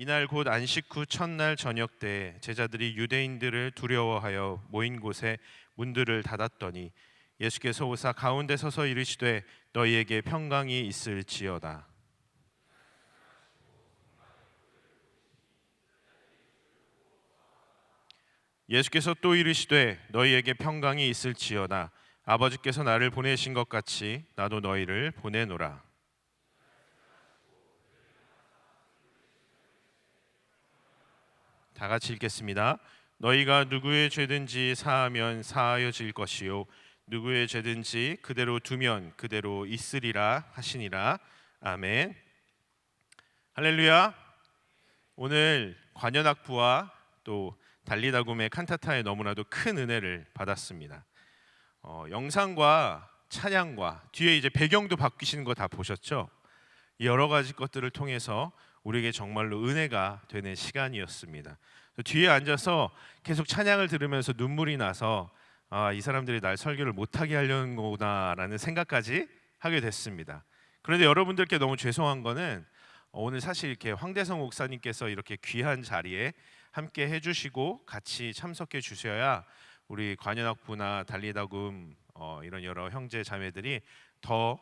이날 곧 안식 후 첫날 저녁 때 제자들이 유대인들을 두려워하여 모인 곳에 문들을 닫았더니 예수께서 오사 가운데 서서 이르시되 너희에게 평강이 있을지어다. 예수께서 또 이르시되 너희에게 평강이 있을지어다. 아버지께서 나를 보내신 것 같이 나도 너희를 보내노라. 다 같이 읽겠습니다. 너희가 누구의 죄든지 사하면 사하여질 것이요 누구의 죄든지 그대로 두면 그대로 있으리라 하시니라. 아멘. 할렐루야. 오늘 관현악부와 또 달리다굼의 칸타타에 너무나도 큰 은혜를 받았습니다. 영상과 찬양과 뒤에 이제 배경도 바뀌시는 거 다 보셨죠? 여러 가지 것들을 통해서 우리에게 정말로 은혜가 되는 시간이었습니다. 뒤에 앉아서 계속 찬양을 들으면서 눈물이 나서 이 사람들이 날 설교를 못하게 하려는 거구나라는 생각까지 하게 됐습니다. 그런데 여러분들께 너무 죄송한 거는 오늘 사실 이렇게 황대성 목사님께서 이렇게 귀한 자리에 함께 해주시고 같이 참석해 주셔야 우리 관현악부나 달리다굼 이런 여러 형제 자매들이 더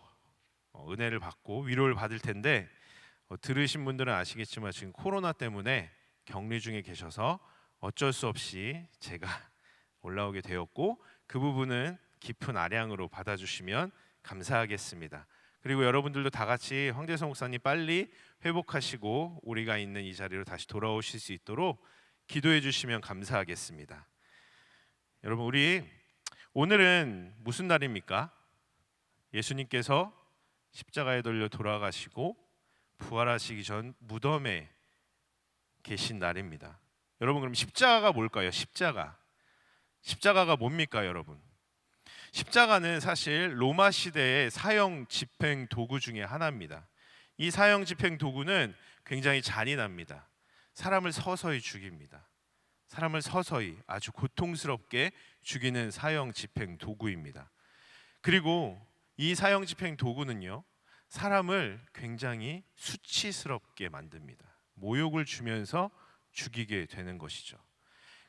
은혜를 받고 위로를 받을 텐데 들으신 분들은 아시겠지만 지금 코로나 때문에 격리 중에 계셔서 어쩔 수 없이 제가 올라오게 되었고 그 부분은 깊은 아량으로 받아주시면 감사하겠습니다. 그리고 여러분들도 다 같이 황대성 목사님 빨리 회복하시고 우리가 있는 이 자리로 다시 돌아오실 수 있도록 기도해 주시면 감사하겠습니다. 여러분, 우리 오늘은 무슨 날입니까? 예수님께서 십자가에 달려 돌아가시고 부활하시기 전 무덤에 계신 날입니다. 여러분, 그럼 십자가가 뭘까요? 십자가가 뭡니까, 여러분? 십자가는 사실 로마 시대의 사형 집행 도구 중에 하나입니다. 이 사형 집행 도구는 굉장히 잔인합니다. 사람을 서서히 죽입니다. 사람을 서서히 아주 고통스럽게 죽이는 사형 집행 도구입니다. 그리고 이 사형 집행 도구는요, 사람을 굉장히 수치스럽게 만듭니다. 모욕을 주면서 죽이게 되는 것이죠.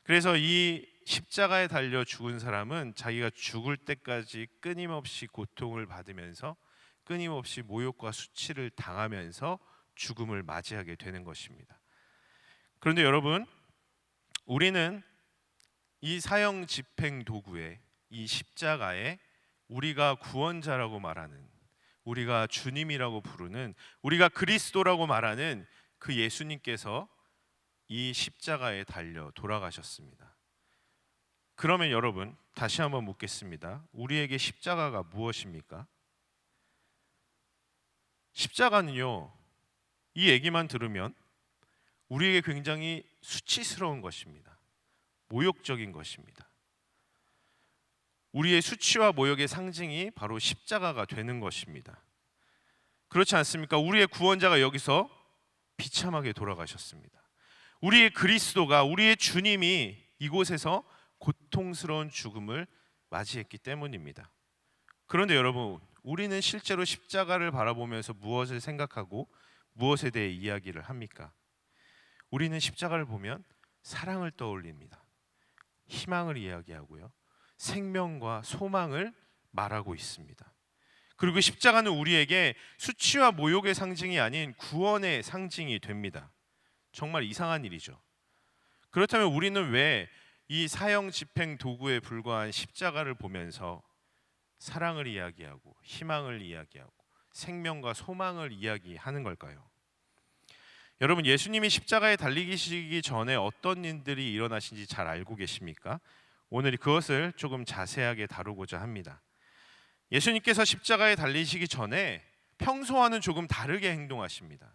그래서 이 십자가에 달려 죽은 사람은 자기가 죽을 때까지 끊임없이 고통을 받으면서 끊임없이 모욕과 수치를 당하면서 죽음을 맞이하게 되는 것입니다. 그런데 여러분, 우리는 이 사형 집행 도구에, 이 십자가에 우리가 구원자라고 말하는, 우리가 주님이라고 부르는, 우리가 그리스도라고 말하는 그 예수님께서 이 십자가에 달려 돌아가셨습니다. 그러면 여러분, 다시 한번 묻겠습니다. 우리에게 십자가가 무엇입니까? 십자가는요, 이 얘기만 들으면 우리에게 굉장히 수치스러운 것입니다. 모욕적인 것입니다. 우리의 수치와 모욕의 상징이 바로 십자가가 되는 것입니다. 그렇지 않습니까? 우리의 구원자가 여기서 비참하게 돌아가셨습니다. 우리의 그리스도가, 우리의 주님이 이곳에서 고통스러운 죽음을 맞이했기 때문입니다. 그런데 여러분, 우리는 실제로 십자가를 바라보면서 무엇을 생각하고 무엇에 대해 이야기를 합니까? 우리는 십자가를 보면 사랑을 떠올립니다. 희망을 이야기하고요, 생명과 소망을 말하고 있습니다. 그리고 십자가는 우리에게 수치와 모욕의 상징이 아닌 구원의 상징이 됩니다. 정말 이상한 일이죠. 그렇다면 우리는 왜 이 사형 집행 도구에 불과한 십자가를 보면서 사랑을 이야기하고 희망을 이야기하고 생명과 소망을 이야기하는 걸까요? 여러분, 예수님이 십자가에 달리시기 전에 어떤 일들이 일어나신지 잘 알고 계십니까? 오늘 그것을 조금 자세하게 다루고자 합니다. 예수님께서 십자가에 달리시기 전에 평소와는 조금 다르게 행동하십니다.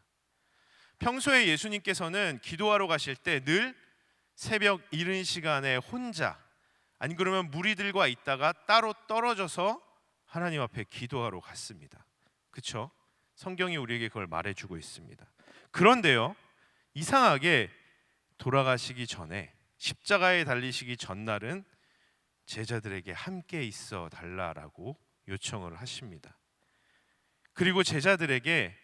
평소에 예수님께서는 기도하러 가실 때 늘 새벽 이른 시간에 혼자, 아니 그러면 무리들과 있다가 따로 떨어져서 하나님 앞에 기도하러 갔습니다. 그렇죠? 성경이 우리에게 그걸 말해주고 있습니다. 그런데요, 이상하게 돌아가시기 전에, 십자가에 달리시기 전날은 제자들에게 함께 있어 달라라고 요청을 하십니다. 그리고 제자들에게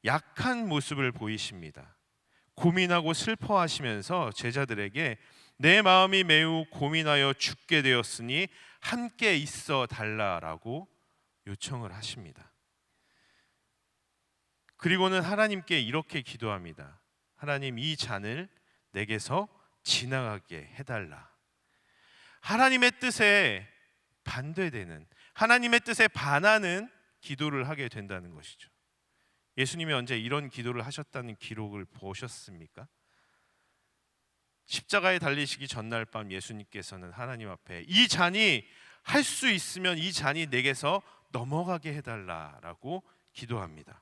약한 모습을 보이십니다. 고민하고 슬퍼하시면서 제자들에게 내 마음이 매우 고민하여 죽게 되었으니 함께 있어 달라라고 요청을 하십니다. 그리고는 하나님께 이렇게 기도합니다. 하나님, 이 잔을 내게서 지나가게 해달라. 하나님의 뜻에 반대되는, 하나님의 뜻에 반하는 기도를 하게 된다는 것이죠. 예수님이 언제 이런 기도를 하셨다는 기록을 보셨습니까? 십자가에 달리시기 전날 밤 예수님께서는 하나님 앞에 이 잔이, 할 수 있으면 이 잔이 내게서 넘어가게 해달라라고 기도합니다.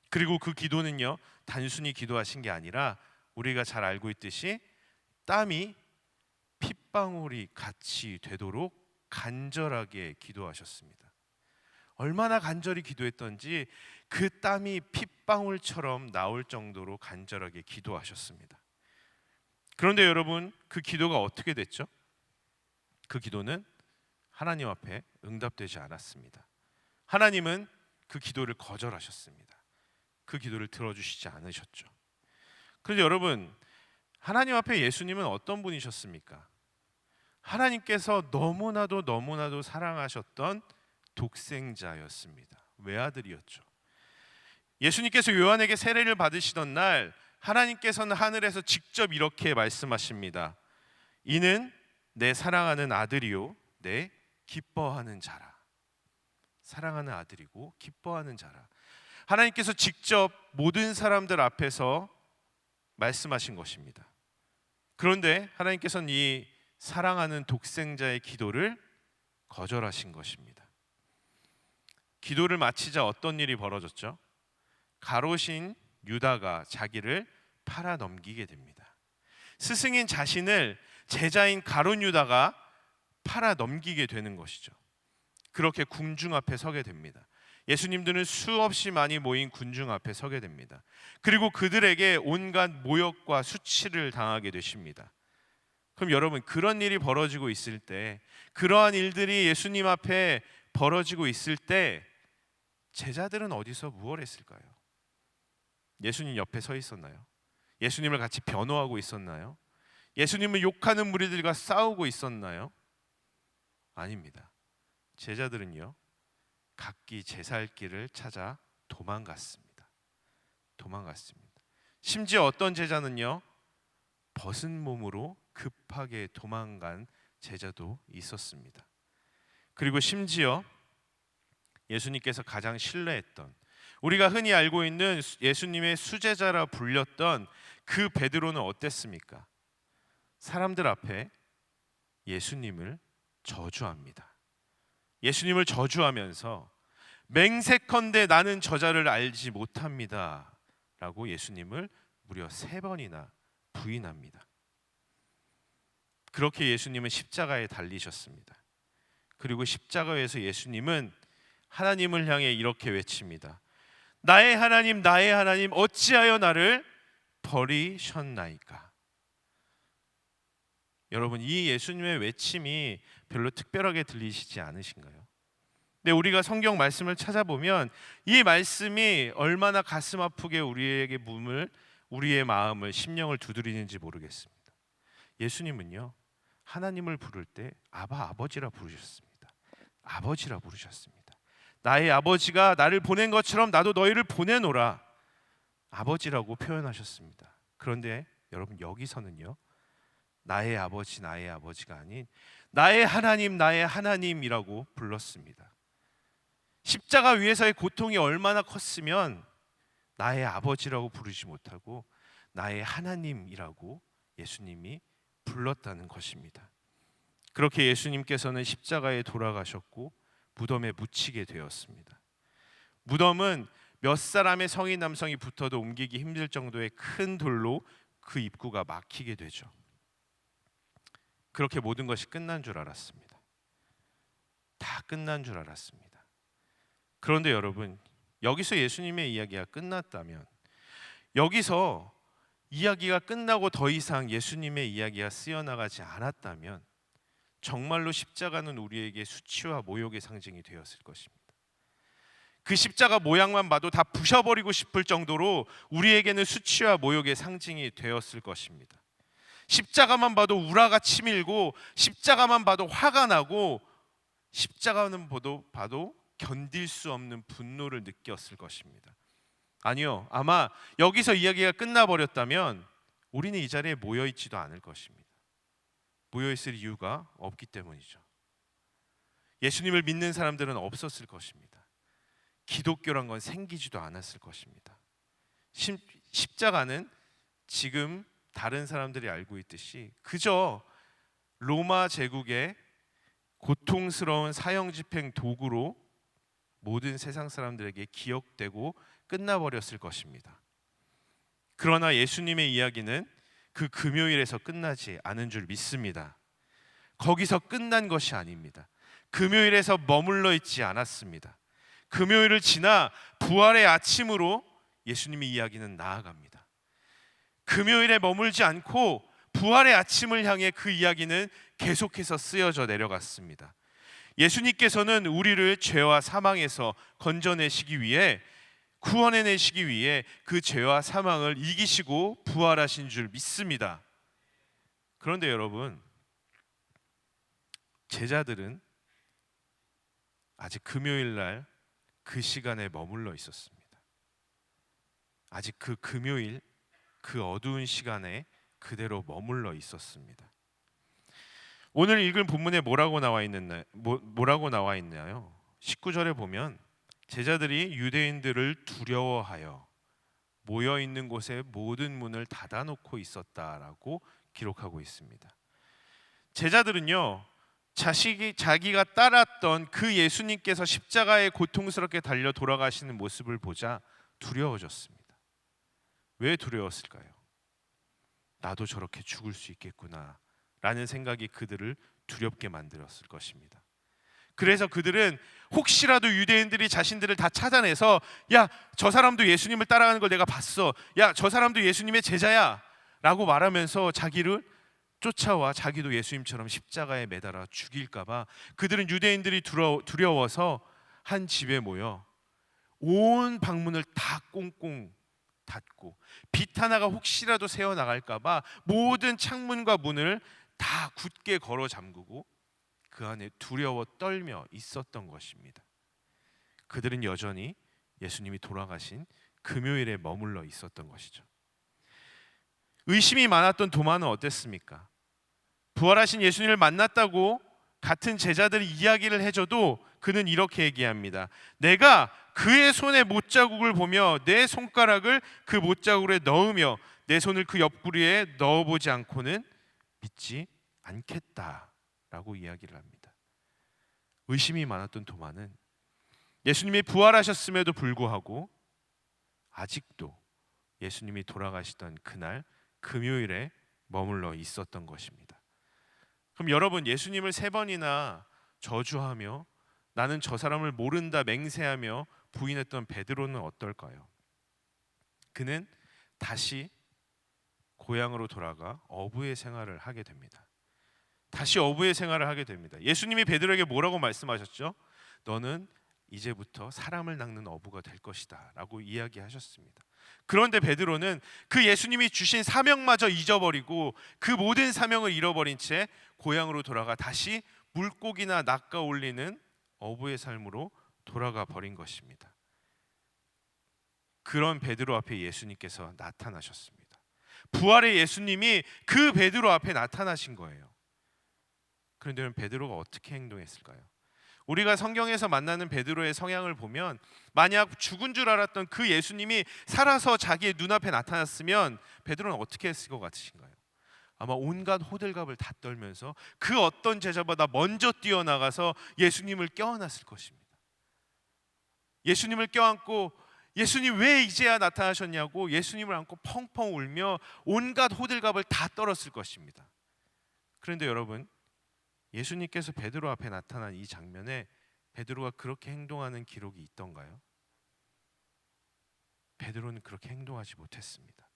그리고 그 기도는요, 단순히 기도하신 게 아니라 우리가 잘 알고 있듯이 땀이 핏방울이 같이 되도록 간절하게 기도하셨습니다. 얼마나 간절히 기도했던지 그 땀이 핏방울처럼 나올 정도로 간절하게 기도하셨습니다. 그런데 여러분, 그 기도가 어떻게 됐죠? 그 기도는 하나님 앞에 응답되지 않았습니다. 하나님은 그 기도를 거절하셨습니다. 그 기도를 들어주시지 않으셨죠. 그런데 여러분, 하나님 앞에 예수님은 어떤 분이셨습니까? 하나님께서 너무나도 사랑하셨던 독생자였습니다. 외아들이었죠. 예수님께서 요한에게 세례를 받으시던 날 하나님께서는 하늘에서 직접 이렇게 말씀하십니다. 이는 내 사랑하는 아들이요 내 기뻐하는 자라. 사랑하는 아들이고 기뻐하는 자라. 하나님께서 직접 모든 사람들 앞에서 말씀하신 것입니다. 그런데 하나님께서는 이 사랑하는 독생자의 기도를 거절하신 것입니다. 기도를 마치자 어떤 일이 벌어졌죠? 가롯인 유다가 자기를 팔아 넘기게 됩니다. 스승인 자신을 제자인 가롯 유다가 팔아 넘기게 되는 것이죠. 그렇게 군중 앞에 서게 됩니다. 예수님들은 수없이 많이 모인 군중 앞에 서게 됩니다. 그리고 그들에게 온갖 모욕과 수치를 당하게 되십니다. 그럼 여러분, 그런 일이 벌어지고 있을 때, 그러한 일들이 예수님 앞에 벌어지고 있을 때 제자들은 어디서 무엇을 했을까요? 예수님 옆에 서 있었나요? 예수님을 같이 변호하고 있었나요? 예수님을 욕하는 무리들과 싸우고 있었나요? 아닙니다. 제자들은요, 각기 제 살 길을 찾아 도망갔습니다. 심지어 어떤 제자는요, 벗은 몸으로 급하게 도망간 제자도 있었습니다. 그리고 심지어 예수님께서 가장 신뢰했던, 우리가 흔히 알고 있는 예수님의 수제자라 불렸던 그 베드로는 어땠습니까? 사람들 앞에 예수님을 저주합니다. 예수님을 저주하면서 맹세컨대 나는 저자를 알지 못합니다 라고 예수님을 무려 3번이나 부인합니다. 그렇게 예수님은 십자가에 달리셨습니다. 그리고 십자가에서 예수님은 하나님을 향해 이렇게 외칩니다. 나의 하나님, 나의 하나님, 어찌하여 나를 버리셨나이까? 여러분, 이 예수님의 외침이 별로 특별하게 들리시지 않으신가요? 근데 우리가 성경 말씀을 찾아보면 이 말씀이 얼마나 가슴 아프게 우리에게 우리의 마음을, 심령을 두드리는지 모르겠습니다. 예수님은요, 하나님을 부를 때 아버지라 부르셨습니다. 아버지라 부르셨습니다. 나의 아버지가 나를 보낸 것처럼 나도 너희를 보내노라. 아버지라고 표현하셨습니다. 그런데 여러분, 여기서는요, 나의 아버지가 아닌 나의 하나님이라고 불렀습니다. 십자가 위에서의 고통이 얼마나 컸으면 나의 아버지라고 부르지 못하고 나의 하나님이라고 예수님이 불렀다는 것입니다. 그렇게 예수님께서는 십자가에 돌아가셨고 무덤에 묻히게 되었습니다. 무덤은 몇 사람의 성인 남성이 붙어도 옮기기 힘들 정도의 큰 돌로 그 입구가 막히게 되죠. 그렇게 모든 것이 끝난 줄 알았습니다. 다 끝난 줄 알았습니다. 그런데 여러분, 여기서 예수님의 이야기가 끝났다면, 여기서 이야기가 끝나고 더 이상 예수님의 이야기가 쓰여나가지 않았다면 정말로 십자가는 우리에게 수치와 모욕의 상징이 되었을 것입니다. 그 십자가 모양만 봐도 다 부셔버리고 싶을 정도로 우리에게는 수치와 모욕의 상징이 되었을 것입니다. 십자가만 봐도 우라가 치밀고, 십자가만 봐도 화가 나고, 십자가는 봐도 견딜 수 없는 분노를 느꼈을 것입니다. 아니요, 아마 여기서 이야기가 끝나버렸다면 우리는 이 자리에 모여있지도 않을 것입니다. 모여있을 이유가 없기 때문이죠. 예수님을 믿는 사람들은 없었을 것입니다. 기독교란 건 생기지도 않았을 것입니다. 십자가는 지금 다른 사람들이 알고 있듯이 그저 로마 제국의 고통스러운 사형집행 도구로 모든 세상 사람들에게 기억되고 끝나버렸을 것입니다. 그러나 예수님의 이야기는 그 금요일에서 끝나지 않은 줄 믿습니다. 거기서 끝난 것이 아닙니다. 금요일에서 머물러 있지 않았습니다. 금요일을 지나 부활의 아침으로 예수님의 이야기는 나아갑니다. 금요일에 머물지 않고 부활의 아침을 향해 그 이야기는 계속해서 쓰여져 내려갔습니다. 예수님께서는 우리를 죄와 사망에서 건져내시기 위해, 구원해내시기 위해 그 죄와 사망을 이기시고 부활하신 줄 믿습니다. 그런데 여러분, 제자들은 아직 금요일 날 그 시간에 머물러 있었습니다. 아직 그 금요일, 그 어두운 시간에 그대로 머물러 있었습니다. 오늘 읽은 본문에 뭐라고 나와 있나요? 19절에 보면 제자들이 유대인들을 두려워하여 모여 있는 곳에 모든 문을 닫아놓고 있었다라고 기록하고 있습니다. 제자들은요, 자기가 따랐던 그 예수님께서 십자가에 고통스럽게 달려 돌아가시는 모습을 보자 두려워졌습니다. 왜 두려웠을까요? 나도 저렇게 죽을 수 있겠구나 라는 생각이 그들을 두렵게 만들었을 것입니다. 그래서 그들은 혹시라도 유대인들이 자신들을 다 찾아내서, 야, 저 사람도 예수님을 따라가는 걸 내가 봤어, 야, 저 사람도 예수님의 제자야 라고 말하면서 자기를 쫓아와 자기도 예수님처럼 십자가에 매달아 죽일까 봐 그들은 유대인들이 두려워서 한 집에 모여 온 방문을 다 꽁꽁 닫고, 빛 하나가 혹시라도 새어나갈까 봐 모든 창문과 문을 다 굳게 걸어 잠그고 그 안에 두려워 떨며 있었던 것입니다. 그들은 여전히 예수님이 돌아가신 금요일에 머물러 있었던 것이죠. 의심이 많았던 도마는 어땠습니까? 부활하신 예수님을 만났다고 같은 제자들이 이야기를 해줘도 그는 이렇게 얘기합니다. 내가 그의 손에 못자국을 보며 내 손가락을 그 못자국에 넣으며 내 손을 그 옆구리에 넣어보지 않고는 믿지 않겠다라고 이야기를 합니다. 의심이 많았던 도마는 예수님이 부활하셨음에도 불구하고 아직도 예수님이 돌아가시던 그날 금요일에 머물러 있었던 것입니다. 그럼 여러분, 예수님을 3번이나 저주하며 나는 저 사람을 모른다 맹세하며 부인했던 베드로는 어떨까요? 그는 다시 고향으로 돌아가 어부의 생활을 하게 됩니다. 다시 어부의 생활을 하게 됩니다. 예수님이 베드로에게 뭐라고 말씀하셨죠? 너는 이제부터 사람을 낚는 어부가 될 것이다 라고 이야기하셨습니다. 그런데 베드로는 그 예수님이 주신 사명마저 잊어버리고 그 모든 사명을 잃어버린 채 고향으로 돌아가 다시 물고기나 낚아 올리는 어부의 삶으로 돌아가 버린 것입니다. 그런 베드로 앞에 예수님께서 나타나셨습니다. 부활의 예수님이 그 베드로 앞에 나타나신 거예요. 그런데 베드로가 어떻게 행동했을까요? 우리가 성경에서 만나는 베드로의 성향을 보면 만약 죽은 줄 알았던 그 예수님이 살아서 자기의 눈앞에 나타났으면 베드로는 어떻게 했을 것 같으신가요? 아마 온갖 호들갑을 다 떨면서 그 어떤 제자보다 먼저 뛰어나가서 예수님을 껴안았을 것입니다. 예수님을 껴안고 예수님 왜 이제야 나타나셨냐고 예수님을 안고 펑펑 울며 온갖 호들갑을 다 떨었을 것입니다. 그런데 여러분, 예수님께서 베드로 앞에 나타난 이 장면에 베드로가 그렇게 행동하는 기록이 있던가요? 베드로는 그렇게 행동하지 못했습니다.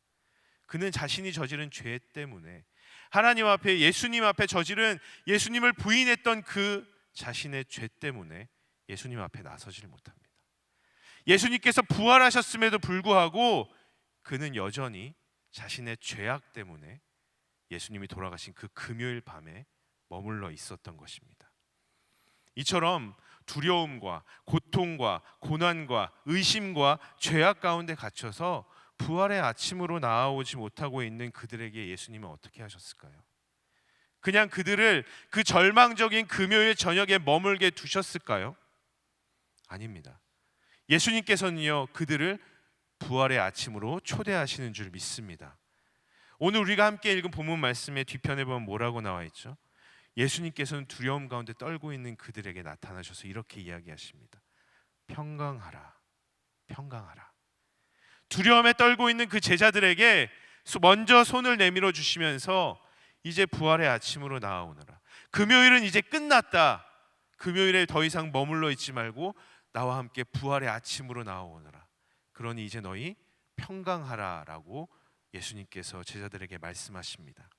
그는 자신이 저지른 죄 때문에 하나님 앞에, 예수님 앞에 저지른, 예수님을 부인했던 그 자신의 죄 때문에 예수님 앞에 나서질 못합니다. 예수님께서 부활하셨음에도 불구하고 그는 여전히 자신의 죄악 때문에 예수님이 돌아가신 그 금요일 밤에 머물러 있었던 것입니다. 이처럼 두려움과 고통과 고난과 의심과 죄악 가운데 갇혀서 부활의 아침으로 나아오지 못하고 있는 그들에게 예수님은 어떻게 하셨을까요? 그냥 그들을 그 절망적인 금요일 저녁에 머물게 두셨을까요? 아닙니다. 예수님께서는요, 그들을 부활의 아침으로 초대하시는 줄 믿습니다. 오늘 우리가 함께 읽은 본문 말씀의 뒤편에 보면 뭐라고 나와 있죠? 예수님께서는 두려움 가운데 떨고 있는 그들에게 나타나셔서 이렇게 이야기하십니다. 평강하라, 평강하라. 두려움에 떨고 있는 그 제자들에게 먼저 손을 내밀어 주시면서 이제 부활의 아침으로 나아오너라. 금요일은 이제 끝났다. 금요일에 더 이상 머물러 있지 말고 나와 함께 부활의 아침으로 나아오너라. 그러니 이제 너희 평강하라라고 예수님께서 제자들에게 말씀하십니다.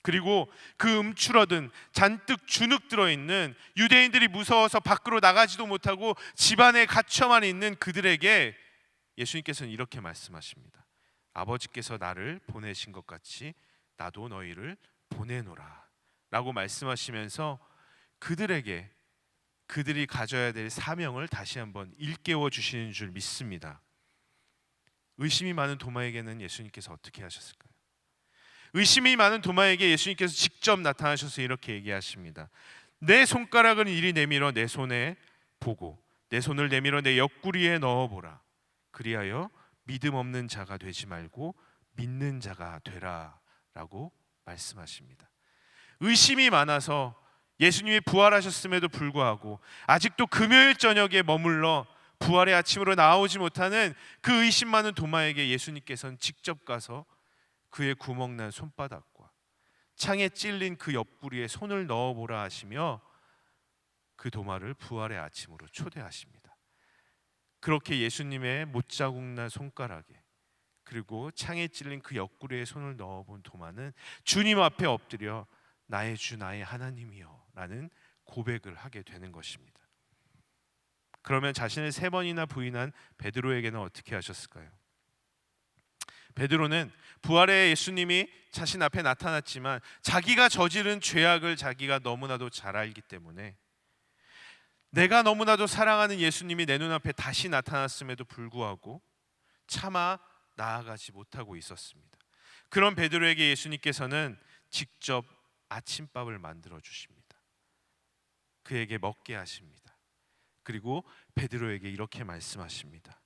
그리고 그 움츠러든 잔뜩 주눅 들어있는 유대인들이 무서워서 밖으로 나가지도 못하고 집안에 갇혀만 있는 그들에게 예수님께서는 이렇게 말씀하십니다. 아버지께서 나를 보내신 것 같이 나도 너희를 보내노라 라고 말씀하시면서 그들에게 그들이 가져야 될 사명을 다시 한번 일깨워 주시는 줄 믿습니다. 의심이 많은 도마에게는 예수님께서 어떻게 하셨을까요? 의심이 많은 도마에게 예수님께서 직접 나타나셔서 이렇게 얘기하십니다. 내 손가락을 이리 내밀어 내 손에 보고 내 손을 내밀어 내 옆구리에 넣어보라. 그리하여 믿음 없는 자가 되지 말고 믿는 자가 되라 라고 말씀하십니다. 의심이 많아서 예수님이 부활하셨음에도 불구하고 아직도 금요일 저녁에 머물러 부활의 아침으로 나오지 못하는 그 의심 많은 도마에게 예수님께서는 직접 가서 그의 구멍난 손바닥과 창에 찔린 그 옆구리에 손을 넣어보라 하시며 그 도마를 부활의 아침으로 초대하십니다. 그렇게 예수님의 못자국 난 손가락에 그리고 창에 찔린 그 옆구리에 손을 넣어본 도마는 주님 앞에 엎드려 나의 주 나의 하나님이여 라는 고백을 하게 되는 것입니다. 그러면 자신을 3번이나 부인한 베드로에게는 어떻게 하셨을까요? 베드로는 부활의 예수님이 자신 앞에 나타났지만 자기가 저지른 죄악을 자기가 너무나도 잘 알기 때문에 내가 너무나도 사랑하는 예수님이 내 눈앞에 다시 나타났음에도 불구하고 차마 나아가지 못하고 있었습니다. 그런 베드로에게 예수님께서는 직접 아침밥을 만들어 주십니다. 그에게 먹게 하십니다. 그리고 베드로에게 이렇게 말씀하십니다.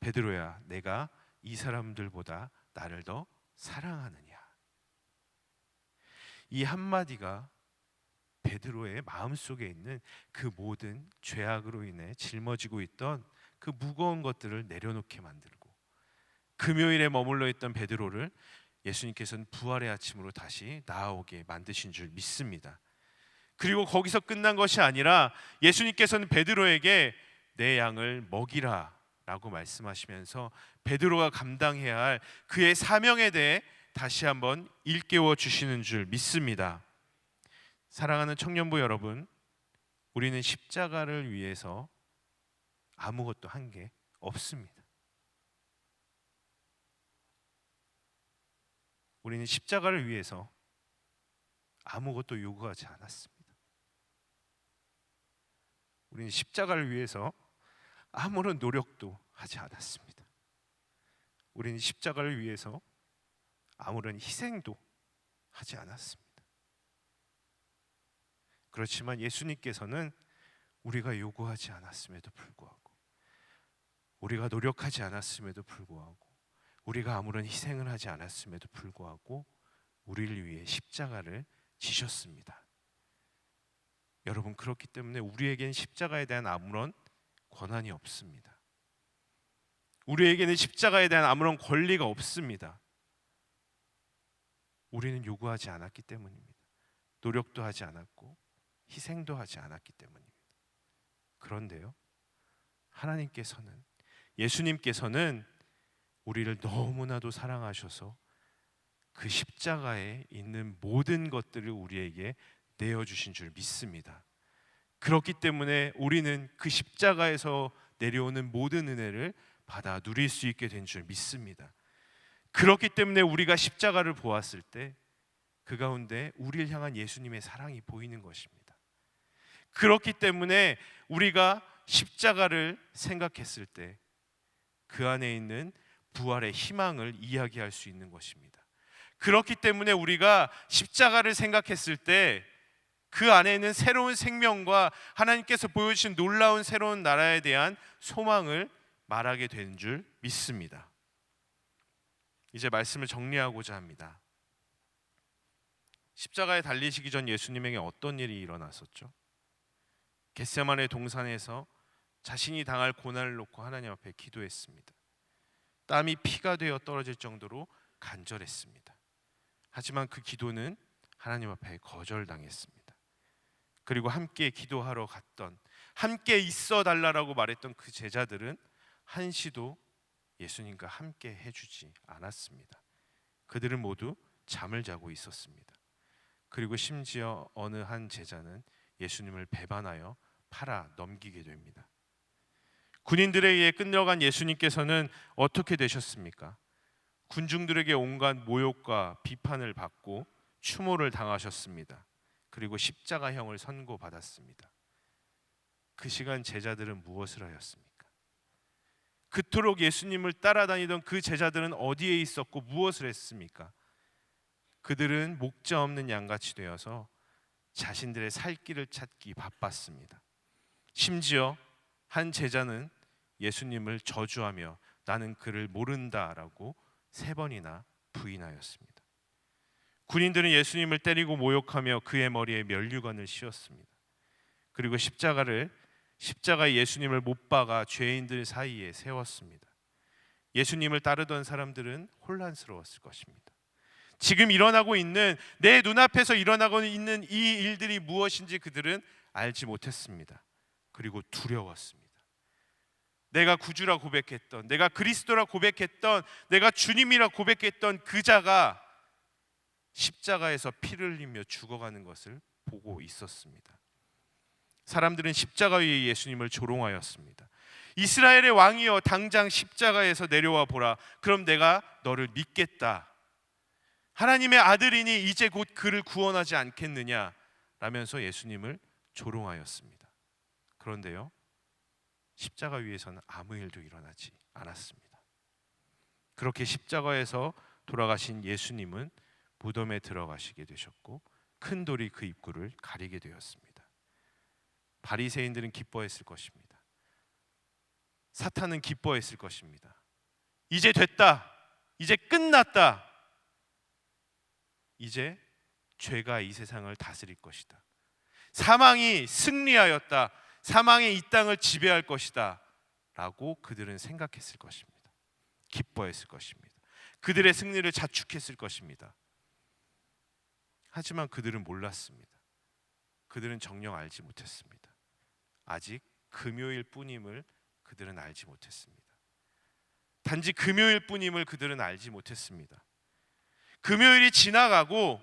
베드로야, 내가 이 사람들보다 나를 더 사랑하느냐. 이 한마디가 베드로의 마음속에 있는 그 모든 죄악으로 인해 짊어지고 있던 그 무거운 것들을 내려놓게 만들고 금요일에 머물러 있던 베드로를 예수님께서는 부활의 아침으로 다시 나아오게 만드신 줄 믿습니다. 그리고 거기서 끝난 것이 아니라 예수님께서는 베드로에게 내 양을 먹이라 라고 말씀하시면서 베드로가 감당해야 할 그의 사명에 대해 다시 한번 일깨워 주시는 줄 믿습니다. 사랑하는 청년부 여러분, 우리는 십자가를 위해서 아무것도 한 게 없습니다. 우리는 십자가를 위해서 아무것도 요구하지 않았습니다. 우리는 십자가를 위해서 아무런 노력도 하지 않았습니다. 우리는 십자가를 위해서 아무런 희생도 하지 않았습니다. 그렇지만 예수님께서는 우리가 요구하지 않았음에도 불구하고 우리가 노력하지 않았음에도 불구하고 우리가 아무런 희생을 하지 않았음에도 불구하고 우리를 위해 십자가를 지셨습니다. 여러분, 그렇기 때문에 우리에겐 십자가에 대한 아무런 권한이 없습니다. 우리에게는 십자가에 대한 아무런 권리가 없습니다. 우리는 요구하지 않았기 때문입니다. 노력도 하지 않았고 희생도 하지 않았기 때문입니다. 그런데요, 하나님께서는, 예수님께서는 우리를 너무나도 사랑하셔서 그 십자가에 있는 모든 것들을 우리에게 내어주신 줄 믿습니다. 그렇기 때문에 우리는 그 십자가에서 내려오는 모든 은혜를 받아 누릴 수 있게 된 줄 믿습니다. 그렇기 때문에 우리가 십자가를 보았을 때 그 가운데 우리를 향한 예수님의 사랑이 보이는 것입니다. 그렇기 때문에 우리가 십자가를 생각했을 때 그 안에 있는 부활의 희망을 이야기할 수 있는 것입니다. 그렇기 때문에 우리가 십자가를 생각했을 때 그 안에 있는 새로운 생명과 하나님께서 보여주신 놀라운 새로운 나라에 대한 소망을 말하게 된 줄 믿습니다. 이제 말씀을 정리하고자 합니다. 십자가에 달리시기 전 예수님에게 어떤 일이 일어났었죠? 겟세마네 동산에서 자신이 당할 고난을 놓고 하나님 앞에 기도했습니다. 땀이 피가 되어 떨어질 정도로 간절했습니다. 하지만 그 기도는 하나님 앞에 거절당했습니다. 그리고 함께 기도하러 갔던, 함께 있어 달라라고 말했던 그 제자들은 한시도 예수님과 함께 해주지 않았습니다. 그들은 모두 잠을 자고 있었습니다. 그리고 심지어 어느 한 제자는 예수님을 배반하여 팔아 넘기게 됩니다. 군인들에 의해 끌려간 예수님께서는 어떻게 되셨습니까? 군중들에게 온갖 모욕과 비판을 받고 추모를 당하셨습니다. 그리고 십자가형을 선고받았습니다. 그 시간 제자들은 무엇을 하였습니까? 그토록 예수님을 따라다니던 그 제자들은 어디에 있었고 무엇을 했습니까? 그들은 목자 없는 양같이 되어서 자신들의 살 길을 찾기 바빴습니다. 심지어 한 제자는 예수님을 저주하며 나는 그를 모른다라고 3번이나 부인하였습니다. 군인들은 예수님을 때리고 모욕하며 그의 머리에 면류관을 씌웠습니다. 그리고 십자가에 예수님을 못 박아 죄인들 사이에 세웠습니다. 예수님을 따르던 사람들은 혼란스러웠을 것입니다. 지금 일어나고 있는, 내 눈앞에서 일어나고 있는 이 일들이 무엇인지 그들은 알지 못했습니다. 그리고 두려웠습니다. 내가 구주라 고백했던, 내가 그리스도라 고백했던, 내가 주님이라 고백했던 그 자가 십자가에서 피를 흘리며 죽어가는 것을 보고 있었습니다. 사람들은 십자가 위에 예수님을 조롱하였습니다. 이스라엘의 왕이여, 당장 십자가에서 내려와 보라. 그럼 내가 너를 믿겠다. 하나님의 아들이니 이제 곧 그를 구원하지 않겠느냐 라면서 예수님을 조롱하였습니다. 그런데요, 십자가 위에서는 아무 일도 일어나지 않았습니다. 그렇게 십자가에서 돌아가신 예수님은 무덤에 들어가시게 되셨고 큰 돌이 그 입구를 가리게 되었습니다. 바리새인들은 기뻐했을 것입니다. 사탄은 기뻐했을 것입니다. 이제 됐다. 이제 끝났다. 이제 죄가 이 세상을 다스릴 것이다. 사망이 승리하였다. 사망이 이 땅을 지배할 것이다 라고 그들은 생각했을 것입니다. 기뻐했을 것입니다. 그들의 승리를 자축했을 것입니다. 하지만 그들은 몰랐습니다. 그들은 정녕 알지 못했습니다. 아직 금요일 뿐임을 그들은 알지 못했습니다. 단지 금요일 뿐임을 그들은 알지 못했습니다. 금요일이 지나가고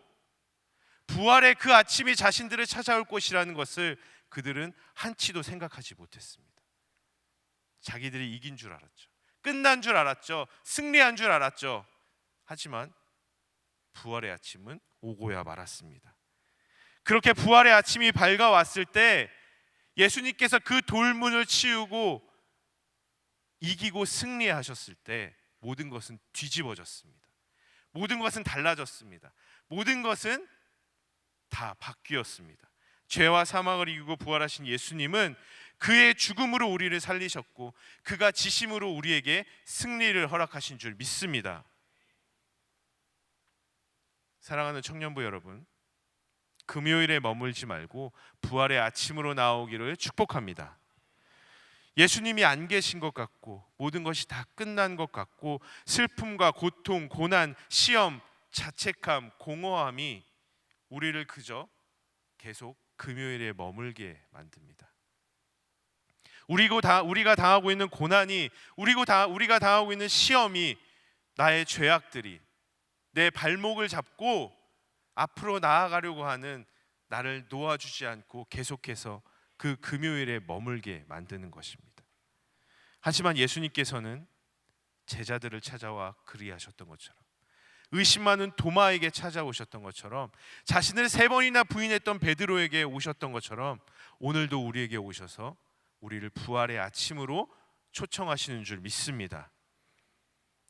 부활의 그 아침이 자신들을 찾아올 것이라는 것을 그들은 한치도 생각하지 못했습니다. 자기들이 이긴 줄 알았죠. 끝난 줄 알았죠. 승리한 줄 알았죠. 하지만 부활의 아침은 오고야 말았습니다. 그렇게 부활의 아침이 밝아왔을 때 예수님께서 그 돌문을 치우고 이기고 승리하셨을 때 모든 것은 뒤집어졌습니다. 모든 것은 달라졌습니다. 모든 것은 다 바뀌었습니다. 죄와 사망을 이기고 부활하신 예수님은 그의 죽음으로 우리를 살리셨고 그가 지심으로 우리에게 승리를 허락하신 줄 믿습니다. 사랑하는 청년부 여러분, 금요일에 머물지 말고 부활의 아침으로 나오기를 축복합니다. 예수님이 안 계신 것 같고 모든 것이 다 끝난 것 같고 슬픔과 고통, 고난, 시험, 자책함, 공허함이 우리를 그저 계속 금요일에 머물게 만듭니다. 우리가 당하고 있는 고난이, 우리가 당하고 있는 시험이, 나의 죄악들이 내 발목을 잡고 앞으로 나아가려고 하는 나를 놓아주지 않고 계속해서 그 금요일에 머물게 만드는 것입니다. 하지만 예수님께서는 제자들을 찾아와 그리하셨던 것처럼, 의심 많은 도마에게 찾아오셨던 것처럼, 자신을 3번이나 부인했던 베드로에게 오셨던 것처럼 오늘도 우리에게 오셔서 우리를 부활의 아침으로 초청하시는 줄 믿습니다.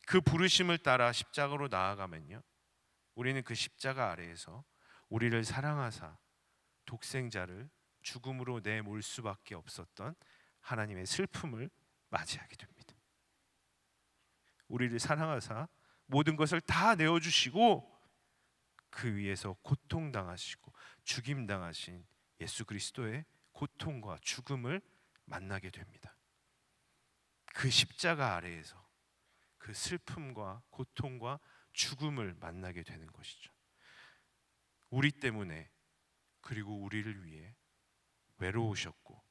그 부르심을 따라 십자가로 나아가면요, 우리는 그 십자가 아래에서 우리를 사랑하사 독생자를 죽음으로 내몰 수밖에 없었던 하나님의 슬픔을 맞이하게 됩니다. 우리를 사랑하사 모든 것을 다 내어주시고 그 위에서 고통당하시고 죽임당하신 예수 그리스도의 고통과 죽음을 만나게 됩니다. 그 십자가 아래에서 그 슬픔과 고통과 죽음을 만나게 되는 것이죠. 우리 때문에, 그리고 우리를 위해 외로우셨고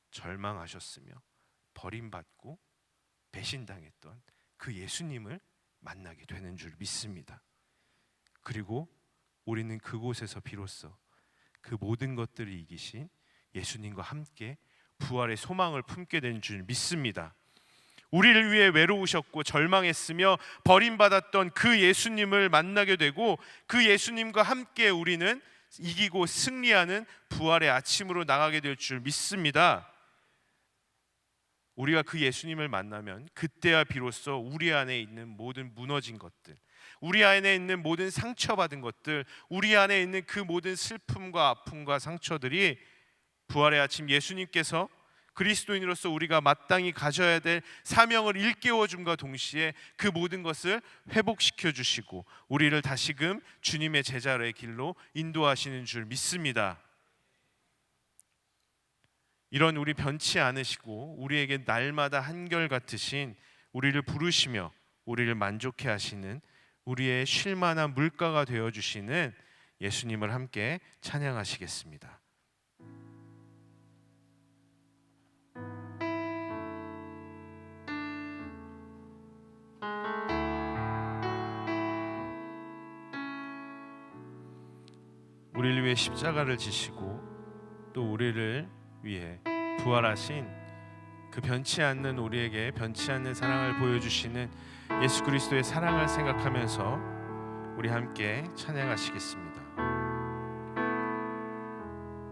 절망하셨으며 버림받고 배신당했던 그 예수님을 만나게 되는 줄 믿습니다. 그리고 우리는 그곳에서 비로소 그 모든 것들을 이기신 예수님과 함께 부활의 소망을 품게 된 줄 믿습니다. 우리를 위해 외로우셨고 절망했으며 버림받았던 그 예수님을 만나게 되고, 그 예수님과 함께 우리는 이기고 승리하는 부활의 아침으로 나가게 될 줄 믿습니다. 우리가 그 예수님을 만나면 그때야 비로소 우리 안에 있는 모든 무너진 것들, 우리 안에 있는 모든 상처받은 것들, 우리 안에 있는 그 모든 슬픔과 아픔과 상처들이 부활의 아침 예수님께서 그리스도인으로서 우리가 마땅히 가져야 될 사명을 일깨워 줌과 동시에 그 모든 것을 회복시켜 주시고 우리를 다시금 주님의 제자의 길로 인도하시는 줄 믿습니다. 이런 우리 변치 않으시고 우리에게 날마다 한결같으신, 우리를 부르시며 우리를 만족해 하시는 우리의 쉴만한 물가가 되어주시는 예수님을 함께 찬양하시겠습니다. 우리를 위해 십자가를 지시고 또 우리를 위해 부활하신 그 변치 않는, 우리에게 변치 않는 사랑을 보여주시는 예수 그리스도의 사랑을 생각하면서 우리 함께 찬양하시겠습니다.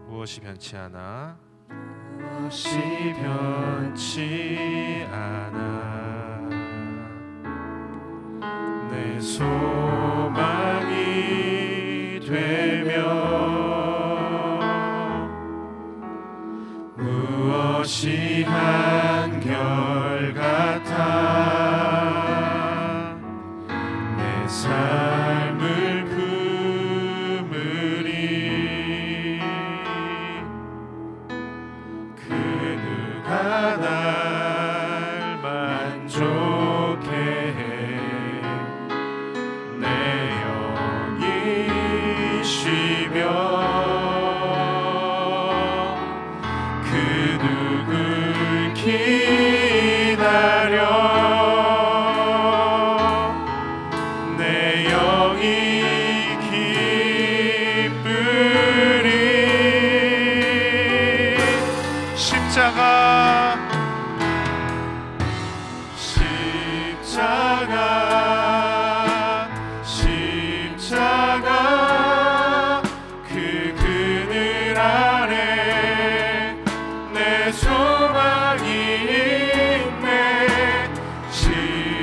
무엇이 변치 않아, 무엇이 변치 않아, 내 소망이 되며 무엇이 한결같아, 내 삶을 품으리, 그 누가 날 만족해 해, 내 영이 쉬며 기다려 내 영이 기쁘리. 십자가 그 그늘 아래 내 소망이 있네. 십자가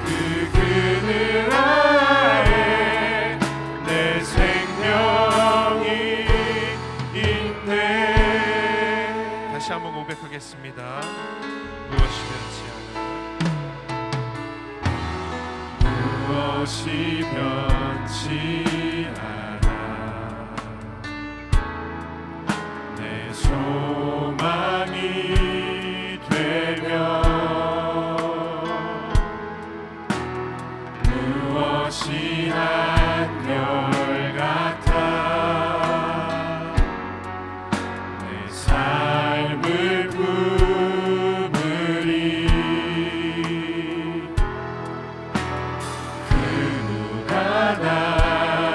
그 그늘 아래 내 생명이 있네. 다시 한번 고백하겠습니다. 무엇이 변치 않아, 내 소망이 되며 무엇이 한결같아, 내 삶을 품으리, 그 누가 날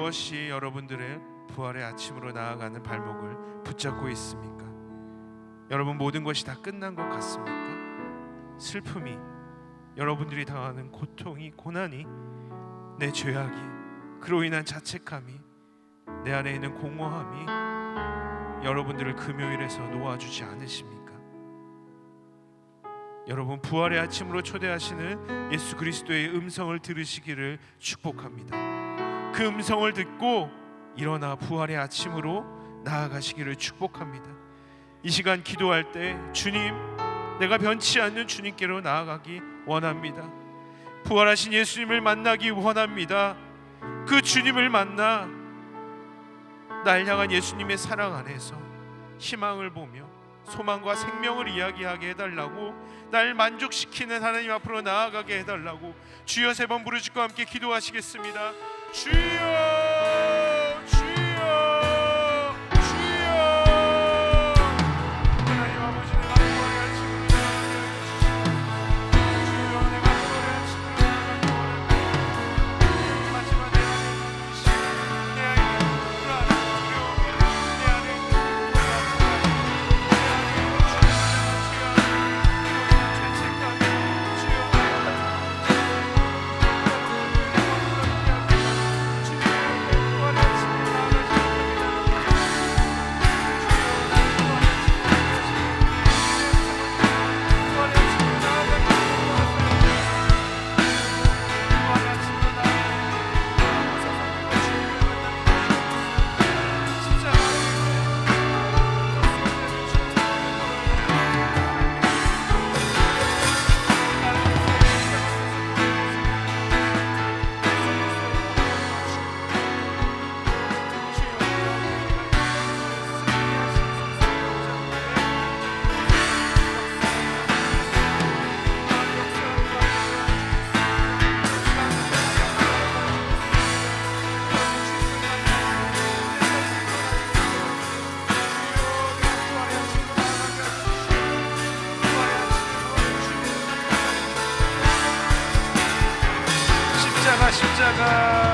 무엇이 여러분들의 부활의 아침으로 나아가는 발목을 붙잡고 있습니까? 여러분, 모든 것이 다 끝난 것 같습니까? 슬픔이, 여러분들이 당하는 고통이, 고난이, 내 죄악이, 그로 인한 자책감이, 내 안에 있는 공허함이 여러분들을 금요일에서 놓아주지 않으십니까? 여러분, 부활의 아침으로 초대하시는 예수 그리스도의 음성을 들으시기를 축복합니다. 그 음성을 듣고 일어나 부활의 아침으로 나아가시기를 축복합니다. 이 시간 기도할 때 주님, 내가 변치 않는 주님께로 나아가기 원합니다. 부활하신 예수님을 만나기 원합니다. 그 주님을 만나 날 향한 예수님의 사랑 안에서 희망을 보며 소망과 생명을 이야기하게 해달라고, 날 만족시키는 하나님 앞으로 나아가게 해달라고 주여 3번 부르짖고 함께 기도하시겠습니다. 주여, 주여, 주여. 하나님 아버지, 내가 부활의 아침으로 나아가게 해주시옵소서. 주여, 내가 부활의 아침으로 나아가기 원합니다. 하지만 내 안에 있는 불신, 내 안에 있는 불안, 두려움, 내 안에 있는 십자가.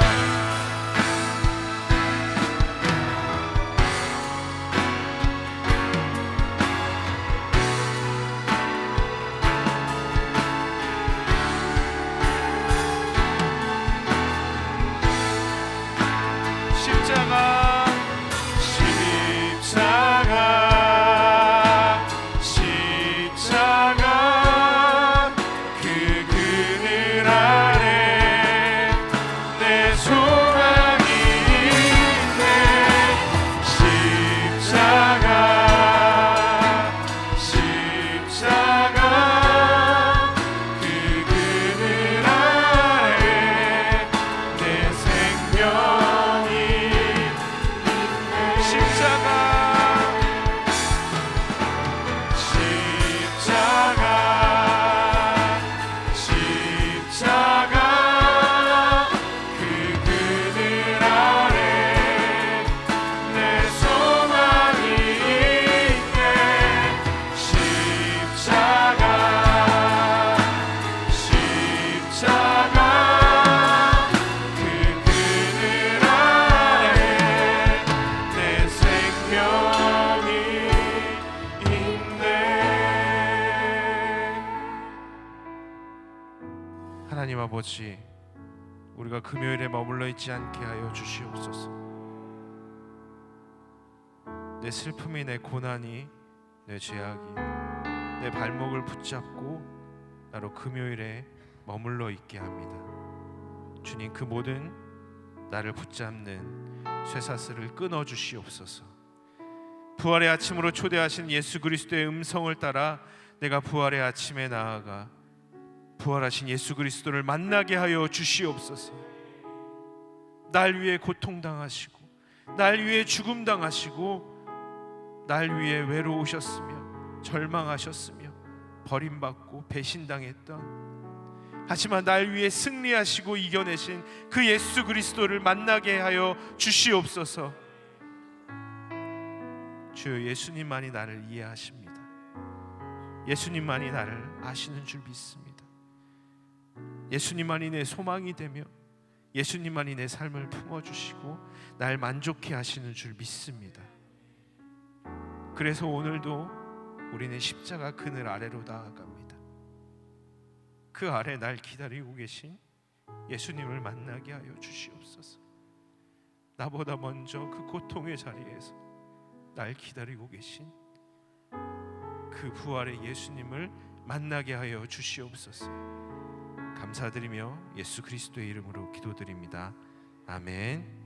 십자가, 십자가, 십자가, 그 그늘 아래 내 소망이 있네. 십자가, 십자가, 그 그늘 아래 내 생명이 십자가, 십자가, 십자가, 그 그늘 아래 내 소망이 있네. 십자가, 십자가, 그 그늘 아래 내 생명이 있네. 하나님 아버지, 우리가 금요일에 머물러 있지 않게 하여 주시옵소서. 내 슬픔이, 내 고난이, 내 죄악이 내 발목을 붙잡고 나로 금요일에 머물러 있게 합니다. 주님, 그 모든 나를 붙잡는 쇠사슬을 끊어 주시옵소서. 부활의 아침으로 초대하신 예수 그리스도의 음성을 따라 내가 부활의 아침에 나아가 부활하신 예수 그리스도를 만나게 하여 주시옵소서. 날 위해 고통당하시고, 날 위해 죽음당하시고, 날 위해 외로우셨으며 절망하셨으며 버림받고 배신당했던, 하지만 날 위해 승리하시고 이겨내신 그 예수 그리스도를 만나게 하여 주시옵소서. 주여, 예수님만이 나를 이해하십니다. 예수님만이 나를 아시는 줄 믿습니다. 예수님만이 내 소망이 되며 예수님만이 내 삶을 품어주시고 날 만족해 하시는 줄 믿습니다. 그래서 오늘도 우리는 십자가 그늘 아래로 나아갑니다. 그 아래 날 기다리고 계신 예수님을 만나게 하여 주시옵소서. 나보다 먼저 그 고통의 자리에서 날 기다리고 계신 그 부활의 예수님을 만나게 하여 주시옵소서. 감사드리며 예수 그리스도의 이름으로 기도드립니다. 아멘.